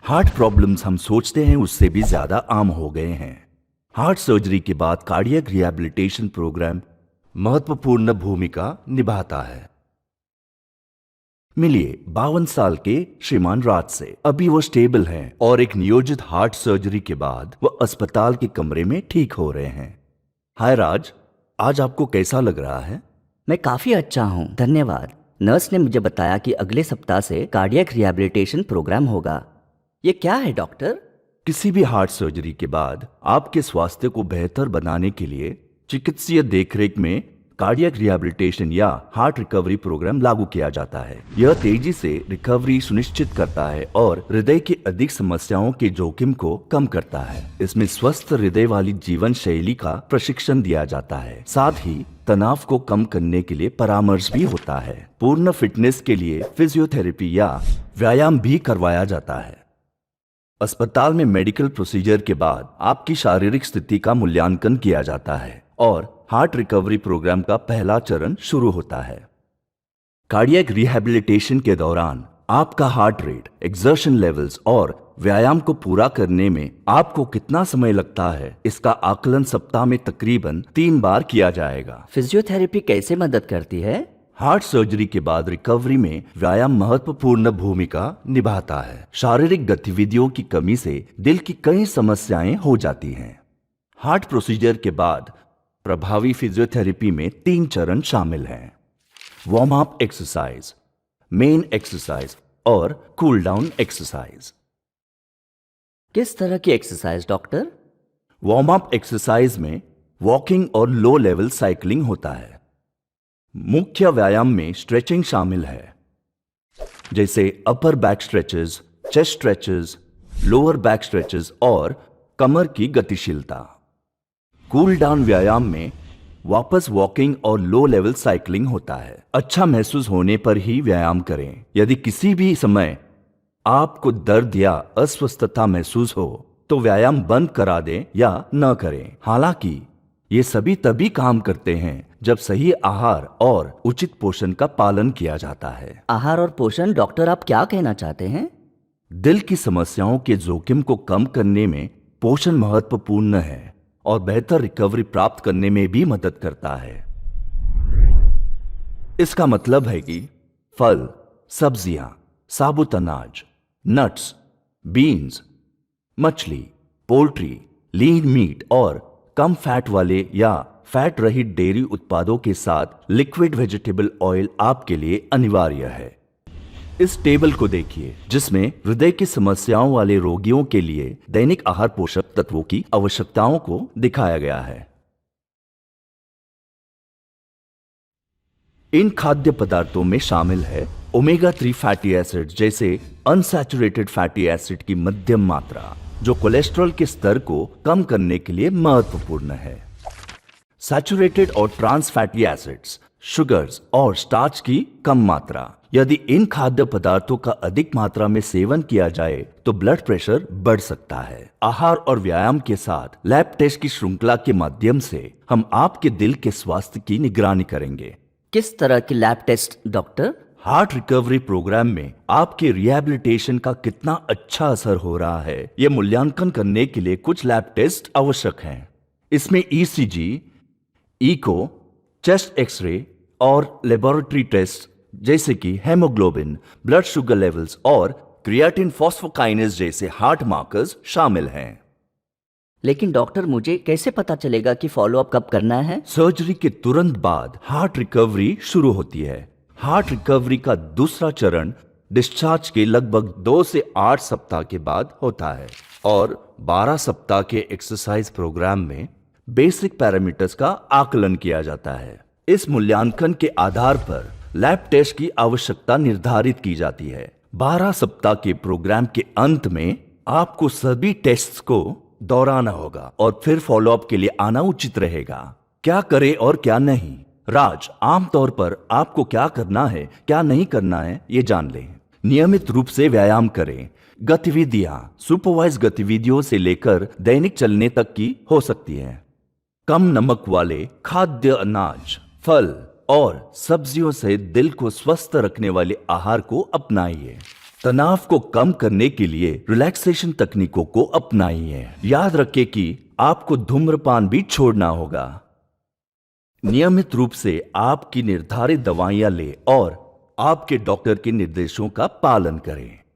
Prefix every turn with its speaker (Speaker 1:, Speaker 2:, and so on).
Speaker 1: Heart problems हम सोचते हैं उससे भी ज्यादा आम हो गए हैं। हार्ट सर्जरी के बाद कार्डियक रिहैबिलिटेशन प्रोग्राम महत्वपूर्ण भूमिका निभाता है। मिलिए 52 साल के श्रीमान राज से। अभी वो स्टेबल हैं और एक नियोजित हार्ट सर्जरी के बाद वो अस्पताल के कमरे में ठीक हो रहे हैं। हाय राज, आज आपको कैसा लग रहा है?
Speaker 2: मैं काफ़ी अच्छा हूँ, धन्यवाद। नर्स ने मुझे बताया कि अगले सप्ताह से कार्डियक रिहैबिलिटेशन प्रोग्राम होगा। ये क्या है डॉक्टर?
Speaker 1: किसी भी हार्ट सर्जरी के बाद आपके स्वास्थ्य को बेहतर बनाने के लिए चिकित्सीय देखरेख में कार्डियक रिहैबिलिटेशन या हार्ट रिकवरी प्रोग्राम लागू किया जाता है। यह तेजी से रिकवरी सुनिश्चित करता है और हृदय की अधिक समस्याओं के जोखिम को कम करता है। इसमें स्वस्थ हृदय वाली जीवन शैली का प्रशिक्षण दिया जाता है। साथ ही तनाव को कम करने के लिए परामर्श भी होता है। पूर्ण फिटनेस के लिए फिजियोथेरेपी या व्यायाम भी करवाया जाता है। अस्पताल में मेडिकल प्रोसीजर के बाद आपकी शारीरिक स्थिति का मूल्यांकन किया जाता है और हार्ट रिकवरी प्रोग्राम का पहला चरण शुरू होता है। कार्डियक रिहैबिलिटेशन के दौरान आपका हार्ट रेट, एक्सर्शन लेवल्स और व्यायाम को पूरा करने में आपको कितना समय लगता है, इसका आकलन सप्ताह में तकरीबन 3 बार किया जाएगा।
Speaker 2: फिजियोथेरेपी कैसे मदद करती है?
Speaker 1: हार्ट सर्जरी के बाद रिकवरी में व्यायाम महत्वपूर्ण भूमिका निभाता है। शारीरिक गतिविधियों की कमी से दिल की कई समस्याएं हो जाती हैं। हार्ट प्रोसीजर के बाद प्रभावी फिजियोथेरेपी में 3 चरण शामिल हैं: warm up exercise, main exercise और कूल डाउन एक्सरसाइज।
Speaker 2: किस तरह की exercise doctor?
Speaker 1: Warm up exercise में वॉकिंग और लो लेवल साइकिलिंग होता है। मुख्य व्यायाम में स्ट्रेचिंग शामिल है, जैसे upper back stretches, chest stretches, lower back stretches और कमर की गतिशीलता। कूल डाउन व्यायाम में वापस वॉकिंग और लो लेवल साइकिलिंग होता है। अच्छा महसूस होने पर ही व्यायाम करें। यदि किसी भी समय आपको दर्द या अस्वस्थता महसूस हो तो व्यायाम बंद करा दें या न करें। हालांकि ये सभी तभी काम करते हैं जब सही आहार और उचित पोषण का पालन किया जाता है।
Speaker 2: आहार और पोषण, डॉक्टर आप क्या कहना चाहते हैं?
Speaker 1: दिल की समस्याओं के जोखिम को कम करने में पोषण महत्वपूर्ण है और बेहतर रिकवरी प्राप्त करने में भी मदद करता है। इसका मतलब है कि फल, सब्जियां, साबुत अनाज, नट्स, बीन्स, मछली, पोल्ट्री, लीन मीट और कम फैट वाले या फैट रहित डेयरी उत्पादों के साथ लिक्विड वेजिटेबल ऑयल आपके लिए अनिवार्य है। इस टेबल को देखिए, जिसमें हृदय की समस्याओं वाले रोगियों के लिए दैनिक आहार पोषक तत्वों की आवश्यकताओं को दिखाया गया है। इन खाद्य पदार्थों में शामिल है ओमेगा 3 फैटी एसिड जैसे अनसैचुरेटेड फैटी एसिड की मध्यम मात्रा, जो कोलेस्ट्रॉल के स्तर को कम करने के लिए महत्वपूर्ण है। सैचुरेटेड और ट्रांस फैटी एसिड्स, शुगर्स और स्टार्च की कम मात्रा। यदि इन खाद्य पदार्थों का अधिक मात्रा में सेवन किया जाए तो ब्लड प्रेशर बढ़ सकता है। आहार और व्यायाम के साथ लैब टेस्ट की श्रृंखला के माध्यम से हम आपके दिल के स्वास्थ्य की निगरानी करेंगे।
Speaker 2: किस तरह की lab test doctor?
Speaker 1: Heart recovery programme में आपके रिहैबिलिटेशन का कितना अच्छा असर हो रहा है, यह मूल्यांकन करने के लिए कुछ लैब टेस्ट आवश्यक हैं। इसमें ईसीजी, इको, चेस्ट एक्सरे और लेबोरेटरी टेस्ट जैसे कि हेमोग्लोबिन, ब्लड शुगर लेवल्स और क्रिएटिन फॉस्फोकाइनेज जैसे हार्ट मार्कर्स शामिल हैं।
Speaker 2: लेकिन डॉक्टर, मुझे कैसे पता चलेगा कि फॉलोअप कब करना है?
Speaker 1: सर्जरी के तुरंत बाद हार्ट रिकवरी शुरू होती है। हार्ट रिकवरी का दूसरा चरण डिस्चार्ज के लगभग 2 से 8 सप्ताह के बाद होता है और 12 सप्ताह के एक्सरसाइज प्रोग्राम में बेसिक पैरामीटर्स का आकलन किया जाता है। इस मूल्यांकन के आधार पर लैब टेस्ट की आवश्यकता निर्धारित की जाती है। 12 सप्ताह के प्रोग्राम के अंत में आपको सभी टेस्ट्स को दोहराना होगा और फिर फॉलोअप के लिए आना उचित रहेगा। क्या करें और क्या नहीं? राज, आमतौर पर आपको क्या करना है, क्या नहीं करना है, ये जान लें। नियमित रूप से व्यायाम करें। गतिविधियां सुपरवाइज गतिविधियों से लेकर दैनिक चलने तक की हो सकती हैं। कम नमक वाले खाद्य, अनाज, फल और सब्जियों से दिल को स्वस्थ रखने वाले आहार को अपनाइए। तनाव को कम करने के लिए रिलैक्सेशन तकनीकों को अपनाइए। याद रखें कि आपको धूम्रपान भी छोड़ना होगा। नियमित रूप से आपकी निर्धारित दवाइयां लें और आपके डॉक्टर के निर्देशों का पालन करें।